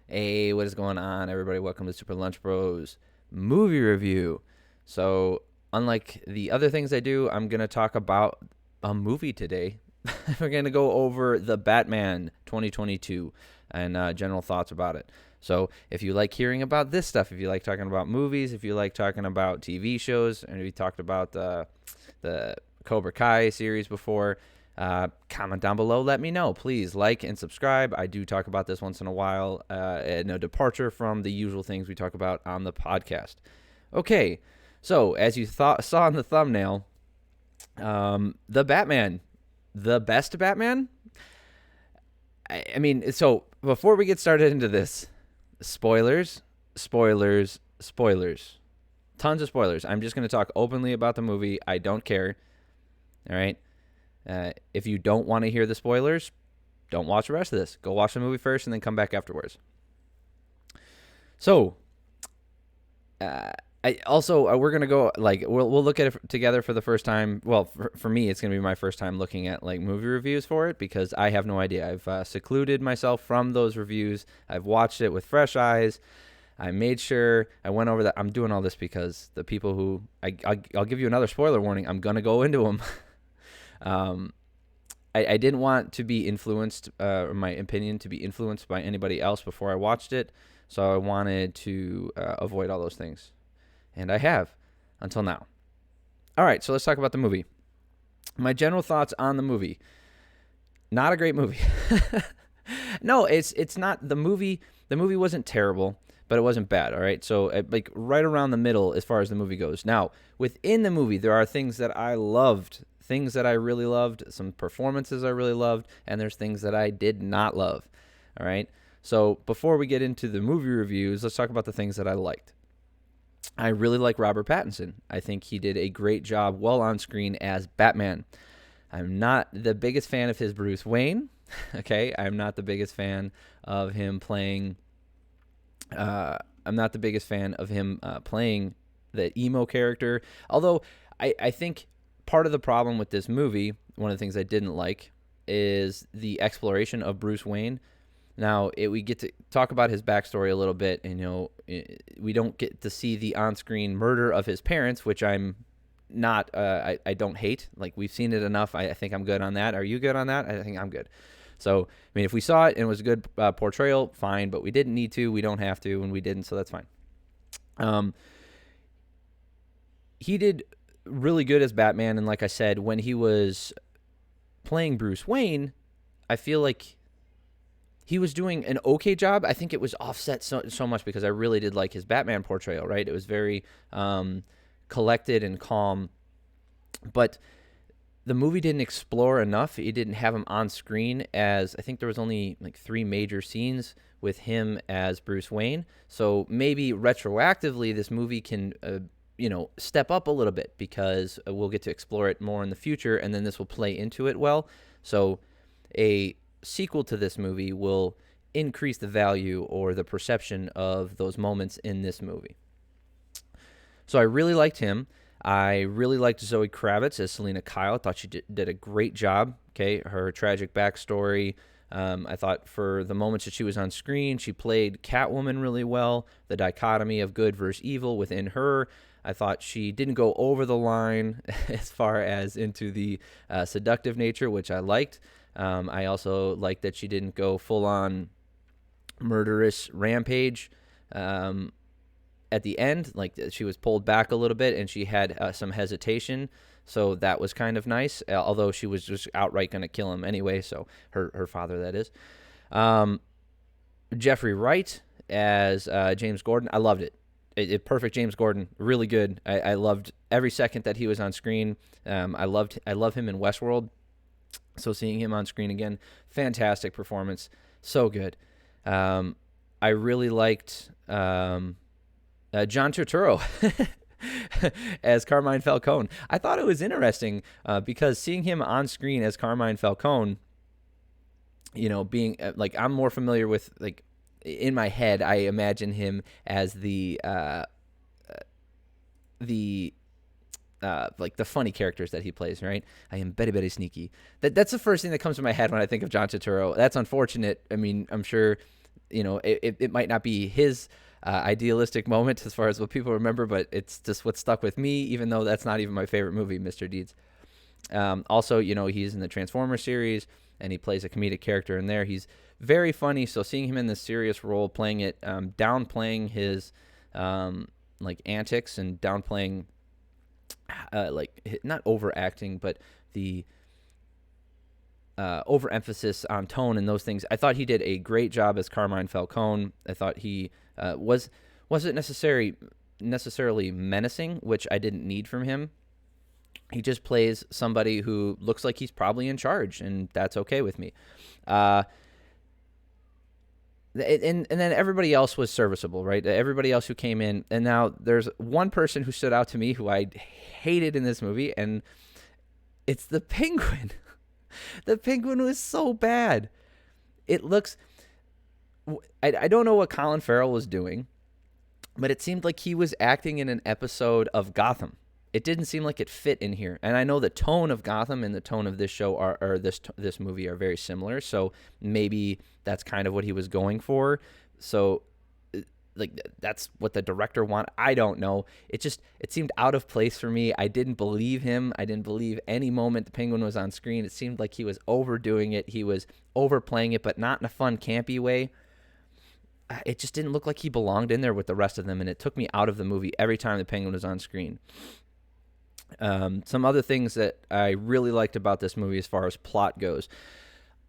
Hey, what is going on, everybody? Welcome to Super Lunch Bros movie review. So, unlike the other things I do, I'm going to talk about a movie today. We're going to go over the Batman 2022 and general thoughts about it. So, if you like hearing about this stuff, if you like talking about movies, if you like talking about TV shows, and we talked about the Cobra Kai series before, comment down below. Let me know. Please like and subscribe. I do talk about this once in a while. No departure from the usual things we talk about on the podcast. Okay, so as you saw in the thumbnail, the Batman, the best Batman. I mean, so before we get started into this, spoilers, spoilers, spoilers, tons of spoilers. I'm just going to talk openly about the movie. I don't care. All right. If you don't want to hear the spoilers, don't watch the rest of this. Go watch the movie first and then come back afterwards. So, we're gonna go we'll look at it together for the first time. Well, for me, it's gonna be my first time looking at like movie reviews for it because I have no idea. I've secluded myself from those reviews. I've watched it with fresh eyes. I made sure I went over that. I'm doing all this because the people who I'll give you another spoiler warning. I'm gonna go into them. I didn't want to be influenced, my opinion to be influenced by anybody else before I watched it. So I wanted to avoid all those things. And I have until now. All right, so let's talk about the movie. My general thoughts on the movie. Not a great movie. No, it's not the movie. The movie wasn't terrible, but it wasn't bad. All right, so like right around the middle as far as the movie goes. Now, within the movie, there are things that I loved, things that I really loved, some performances I really loved, and there's things that I did not love. All right, so before we get into the movie reviews, let's talk about the things that I liked. I really like Robert Pattinson. I think he did a great job well on screen as Batman. I'm not the biggest fan of his Bruce Wayne. Okay, I'm not the biggest fan of him playing. I'm not the biggest fan of him playing the emo character. Although I think part of the problem with this movie, one of the things I didn't like, is the exploration of Bruce Wayne. Now, we get to talk about his backstory a little bit, and we don't get to see the on-screen murder of his parents, which I'm not. I don't hate. Like, we've seen it enough. I think I'm good on that. Are you good on that? I think I'm good. So, I mean, if we saw it and it was a good portrayal, fine. But we didn't need to. We don't have to, and we didn't. So that's fine. He did really good as Batman, and like I said, when he was playing Bruce Wayne, I feel like he was doing an okay job. I think it was offset so much because I really did like his Batman portrayal, right? It was very collected and calm. But the movie didn't explore enough. It didn't have him on screen as I think there was only like 3 major scenes with him as Bruce Wayne. So maybe retroactively this movie can step up a little bit because we'll get to explore it more in the future, and then this will play into it well. So a sequel to this movie will increase the value or the perception of those moments in this movie. So I really liked him. I really liked Zoe Kravitz as Selina Kyle. I thought she did a great job. Okay, her tragic backstory. I thought for the moments that she was on screen, she played Catwoman really well. The dichotomy of good versus evil within her. I thought she didn't go over the line as far as into the seductive nature, which I liked. I also liked that she didn't go full-on murderous rampage at the end. Like, she was pulled back a little bit, and she had some hesitation. So that was kind of nice, although she was just outright going to kill him anyway. So her father, that is. Jeffrey Wright as James Gordon. I loved it. Perfect James Gordon, really good. I loved every second that he was on screen. I love him in Westworld. So seeing him on screen again, fantastic performance, so good. I really liked John Turturro as Carmine Falcone. I thought it was interesting because seeing him on screen as Carmine Falcone, being like, I'm more familiar with, like, in my head, I imagine him as the like the funny characters that he plays, right? I am very, very sneaky. That's the first thing that comes to my head when I think of John Turturro. That's unfortunate. I mean, I'm sure it might not be his idealistic moment as far as what people remember, but it's just what stuck with me, even though that's not even my favorite movie, Mr. Deeds. Also, he's in the Transformers series, and he plays a comedic character in there. He's very funny, so seeing him in this serious role, playing it, downplaying his antics and downplaying not overacting, but the overemphasis on tone and those things. I thought he did a great job as Carmine Falcone. I thought he wasn't necessarily menacing, which I didn't need from him. He just plays somebody who looks like he's probably in charge, and that's okay with me. And then everybody else was serviceable, right? Everybody else who came in. And now there's one person who stood out to me who I hated in this movie, and it's the Penguin. The Penguin was so bad. It looks... I don't know what Colin Farrell was doing, but it seemed like he was acting in an episode of Gotham. It didn't seem like it fit in here. And I know the tone of Gotham and the tone of this show or this movie are very similar, so maybe that's kind of what he was going for. So that's what the director wanted. I don't know. It seemed out of place for me. I didn't believe him. I didn't believe any moment the Penguin was on screen. It seemed like he was overdoing it. He was overplaying it, but not in a fun, campy way. It just didn't look like he belonged in there with the rest of them, and it took me out of the movie every time the Penguin was on screen. Some other things that I really liked about this movie as far as plot goes.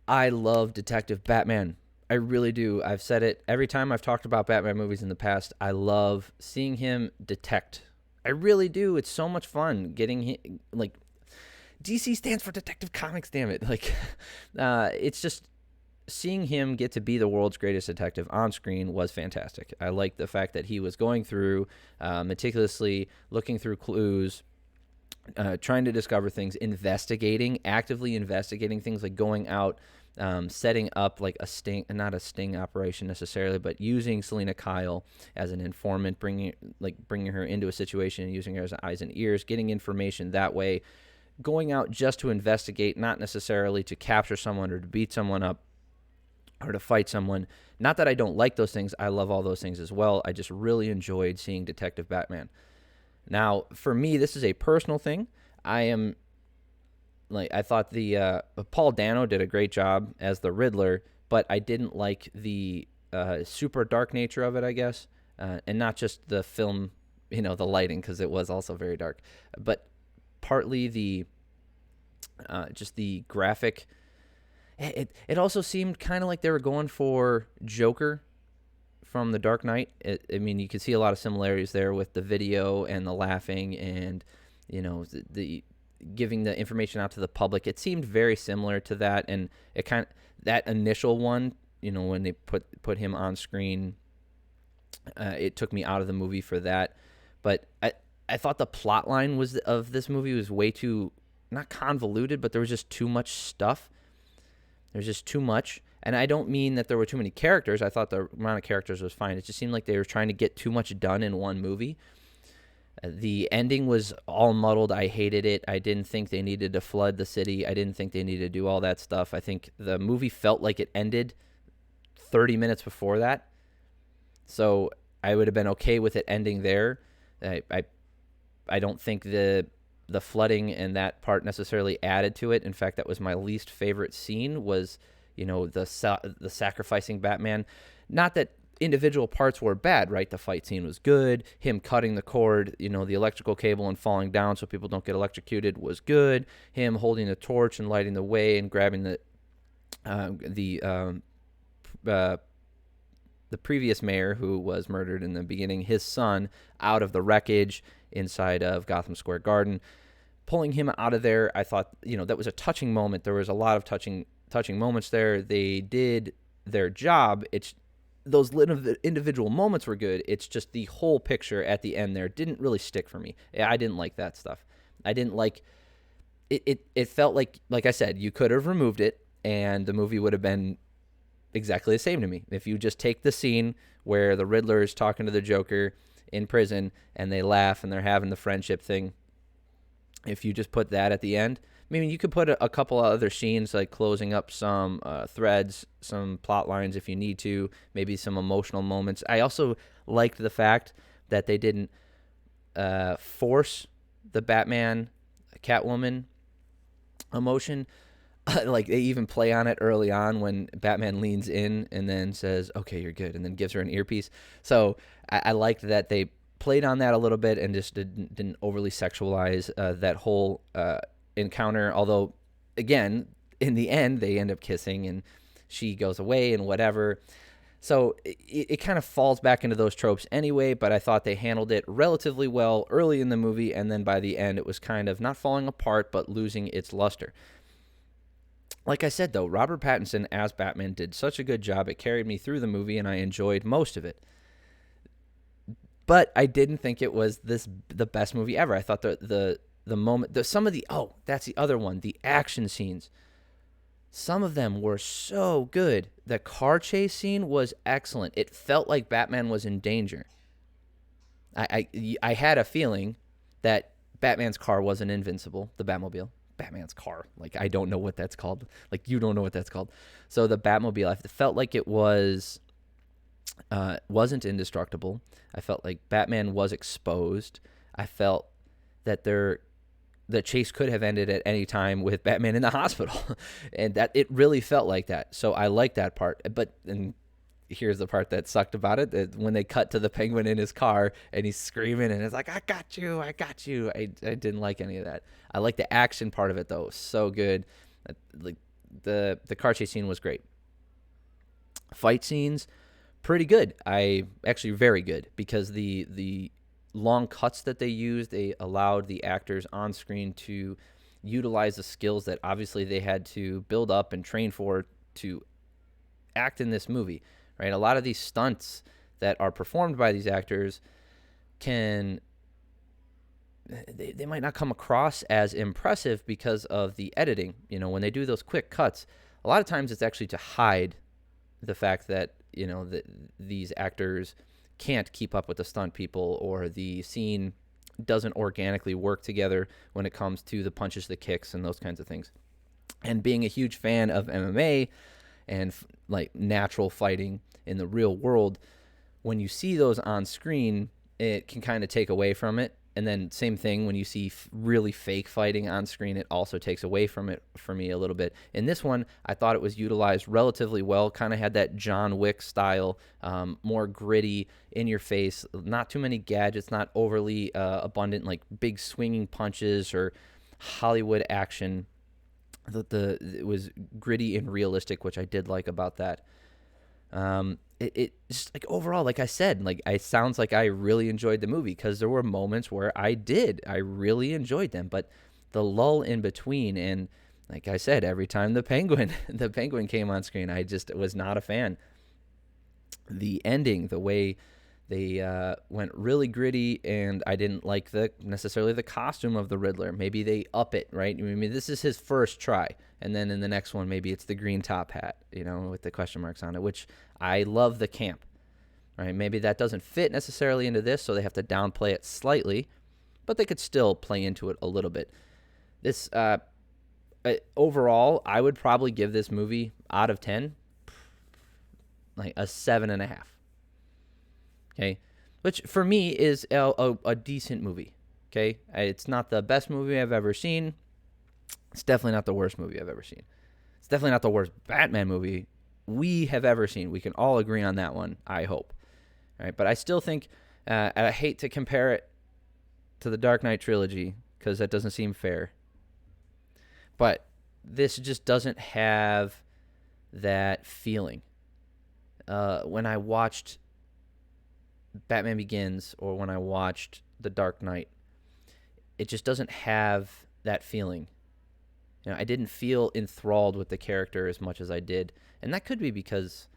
I love Detective Batman. I really do. I've said it every time I've talked about Batman movies in the past. I love seeing him detect. I really do. It's so much fun getting him, DC stands for Detective Comics, damn it. It's just seeing him get to be the world's greatest detective on screen was fantastic. I like the fact that he was going through, meticulously looking through clues, trying to discover things, actively investigating things, like going out, setting up like not a sting operation necessarily, but using Selina Kyle as an informant, bringing her into a situation and using her as eyes and ears, getting information that way, going out just to investigate, not necessarily to capture someone or to beat someone up or to fight someone. Not that I don't like those things. I love all those things as well. I just really enjoyed seeing Detective Batman. Now, for me, this is a personal thing. I thought the Paul Dano did a great job as the Riddler, but I didn't like the super dark nature of it, I guess, and not just the film, the lighting, because it was also very dark, but partly the just the graphic. It also seemed kind of like they were going for Joker from The Dark Knight. You could see a lot of similarities there with the video and the laughing and, the giving the information out to the public. It seemed very similar to that, and that initial one, when they put him on screen, it took me out of the movie for that. But I thought the plot line of this movie was way too, not convoluted, but there was just too much stuff. There's just too much. And I don't mean that there were too many characters. I thought the amount of characters was fine. It just seemed like they were trying to get too much done in one movie. The ending was all muddled. I hated it. I didn't think they needed to flood the city. I didn't think they needed to do all that stuff. I think the movie felt like it ended 30 minutes before that. So I would have been okay with it ending there. I don't think the flooding and that part necessarily added to it. In fact, that was my least favorite scene, was the sacrificing Batman. Not that individual parts were bad, right? The fight scene was good. Him cutting the cord, the electrical cable and falling down so people don't get electrocuted was good. Him holding the torch and lighting the way and grabbing the previous mayor who was murdered in the beginning, his son, out of the wreckage inside of Gotham Square Garden, pulling him out of there. I thought, that was a touching moment. There was a lot of touching moments there. They did their job. Those little individual moments were good. It's just the whole picture at the end there didn't really stick for me. I didn't like that stuff. I didn't like it. It felt like I said, you could have removed it and the movie would have been exactly the same to me. If you just take the scene where the Riddler is talking to the Joker in prison and they laugh and they're having the friendship thing, if you just put that at the end, mean, you could put a couple of other scenes, like closing up some threads, some plot lines if you need to, maybe some emotional moments. I also liked the fact that they didn't force the Batman Catwoman emotion. Like they even play on it early on when Batman leans in and then says, "Okay, you're good," and then gives her an earpiece. So I liked that they played on that a little bit and just didn't overly sexualize that whole encounter. Although, again, in the end, they end up kissing and she goes away and whatever. So it kind of falls back into those tropes anyway, but I thought they handled it relatively well early in the movie, and then by the end, it was kind of not falling apart, but losing its luster. Like I said, though, Robert Pattinson as Batman did such a good job. It carried me through the movie, and I enjoyed most of it. But I didn't think it was the best movie ever. I thought the moment, some of the, that's the other one, the action scenes. Some of them were so good. The car chase scene was excellent. It felt like Batman was in danger. I had a feeling that Batman's car wasn't invincible, the Batmobile. Batman's car. Like, I don't know what that's called. Like, you don't know what that's called. So the Batmobile, I felt like it wasn't indestructible. I felt like Batman was exposed. I felt that the chase could have ended at any time with Batman in the hospital, and that it really felt like that. So I like that part. But and here's the part that sucked about it: that when they cut to the Penguin in his car and he's screaming and it's like, "I got you, I got you." I didn't like any of that. I like the action part of it though; so good. Like the car chase scene was great. Fight scenes, pretty good. I actually very good, because the long cuts that they used, they allowed the actors on screen to utilize the skills that obviously they had to build up and train for to act in this movie, right? A lot of these stunts that are performed by these actors they might not come across as impressive because of the editing. When they do those quick cuts, a lot of times it's actually to hide the fact that, that these actors can't keep up with the stunt people, or the scene doesn't organically work together when it comes to the punches, the kicks, and those kinds of things. And being a huge fan of MMA and like natural fighting in the real world, when you see those on screen, it can kind of take away from it. And then same thing when you see really fake fighting on screen, it also takes away from it for me a little bit. In this one, I thought it was utilized relatively well. Kind of had that John Wick style, more gritty, in your face, not too many gadgets, not overly abundant, like big swinging punches or Hollywood action. It was gritty and realistic, which I did like about that. It just, like, overall, like I said, like, it sounds like I really enjoyed the movie, because there were moments where I really enjoyed them, but the lull in between, and like I said, every time the penguin came on screen, I just was not a fan. The ending, the way they went really gritty, and I didn't like necessarily the costume of the Riddler. Maybe they up it, right? I mean, this is his first try, and then in the next one, maybe it's the green top hat, with the question marks on it, which I love the camp, right? Maybe that doesn't fit necessarily into this, so they have to downplay it slightly, but they could still play into it a little bit. This overall, I would probably give this movie out of 10, like a 7.5. Okay, which for me is a decent movie. Okay, it's not the best movie I've ever seen. It's definitely not the worst movie I've ever seen. It's definitely not the worst Batman movie we have ever seen. We can all agree on that one, I hope. All right, but I still think, I hate to compare it to the Dark Knight trilogy, because that doesn't seem fair. But this just doesn't have that feeling. When I watched Batman Begins, or when I watched The Dark Knight, it just doesn't have that feeling. I didn't feel enthralled with the character as much as I did, and that could be because,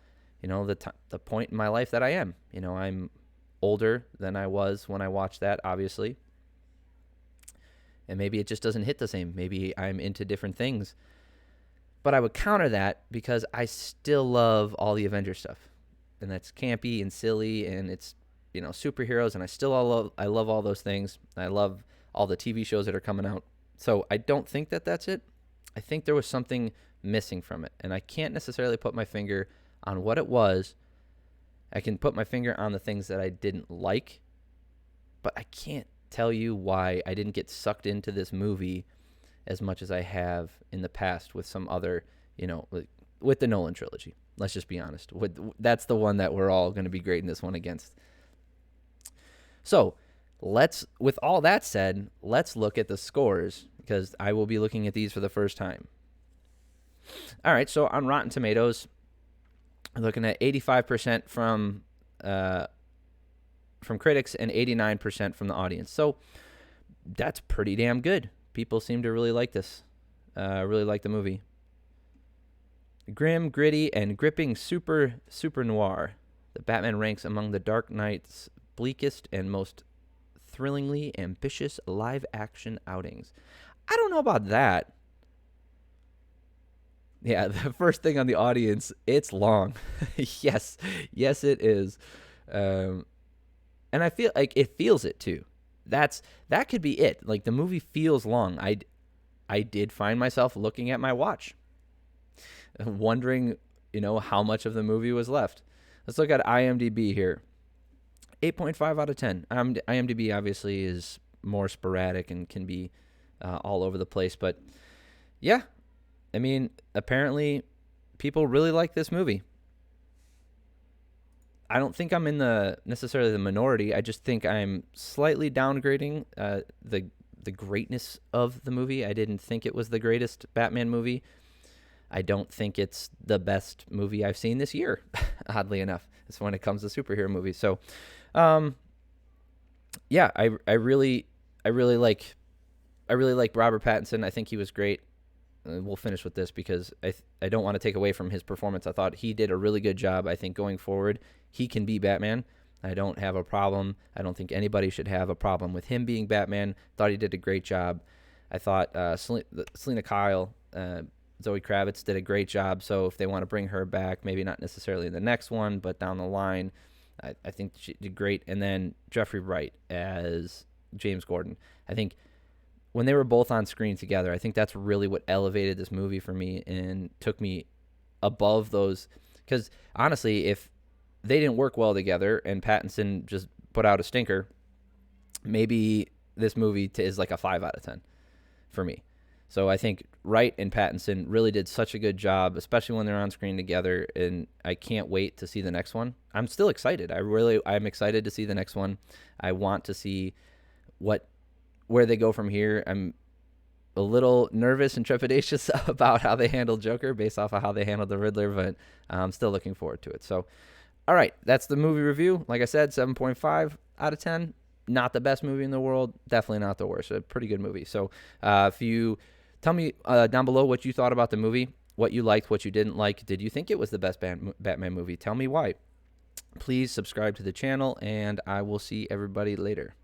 the point in my life that I am. I'm older than I was when I watched that, obviously, and maybe it just doesn't hit the same. Maybe I'm into different things, but I would counter that because I still love all the Avengers stuff, and that's campy and silly, and it's superheroes, and I love all those things. I love all the TV shows that are coming out. So I don't think that that's it. I think there was something missing from it, and I can't necessarily put my finger on what it was. I can put my finger on the things that I didn't like, but I can't tell you why I didn't get sucked into this movie as much as I have in the past with some other, with the Nolan trilogy. Let's just be honest. That's the one that we're all going to be grading this one against. So with all that said, let's look at the scores, because I will be looking at these for the first time. All right, so on Rotten Tomatoes, I'm looking at 85% from critics and 89% from the audience. So that's pretty damn good. People seem to really like this, really like the movie. Grim, gritty, and gripping super noir. The Batman ranks among the Dark Knight's bleakest and most thrillingly ambitious live-action outings. I don't know about that. Yeah, the first thing on the audience, it's long. yes, it is. And I feel like it feels it too. That could be it. Like, the movie feels long. I did find myself looking at my watch, wondering, how much of the movie was left. Let's look at IMDb here. 8.5 out of 10. IMDb obviously is more sporadic and can be all over the place, but yeah, I mean, apparently people really like this movie. I don't think I'm in necessarily the minority. I just think I'm slightly downgrading the greatness of the movie. I didn't think it was the greatest Batman movie. I don't think it's the best movie I've seen this year, oddly enough. It's when it comes to superhero movies. So, yeah, I really like Robert Pattinson. I think he was great. We'll finish with this because I don't want to take away from his performance. I thought he did a really good job. I think going forward, he can be Batman. I don't have a problem. I don't think anybody should have a problem with him being Batman. Thought he did a great job. I thought Selena Kyle, Zoe Kravitz did a great job. So if they want to bring her back, maybe not necessarily in the next one, but down the line, I think she did great. And then Jeffrey Wright as James Gordon. I think when they were both on screen together, I think that's really what elevated this movie for me and took me above those. Because honestly, if they didn't work well together and Pattinson just put out a stinker, maybe this movie is like a 5 out of 10 for me. So I think Wright and Pattinson really did such a good job, especially when they're on screen together, and I can't wait to see the next one. I'm still excited. I'm excited to see the next one. I want to see where they go from here. I'm a little nervous and trepidatious about how they handled Joker based off of how they handled the Riddler, but I'm still looking forward to it. So, all right, that's the movie review. Like I said, 7.5 out of 10. Not the best movie in the world. Definitely not the worst. A pretty good movie. So if you tell me down below what you thought about the movie, what you liked, what you didn't like. Did you think it was the best Batman movie? Tell me why. Please subscribe to the channel, and I will see everybody later.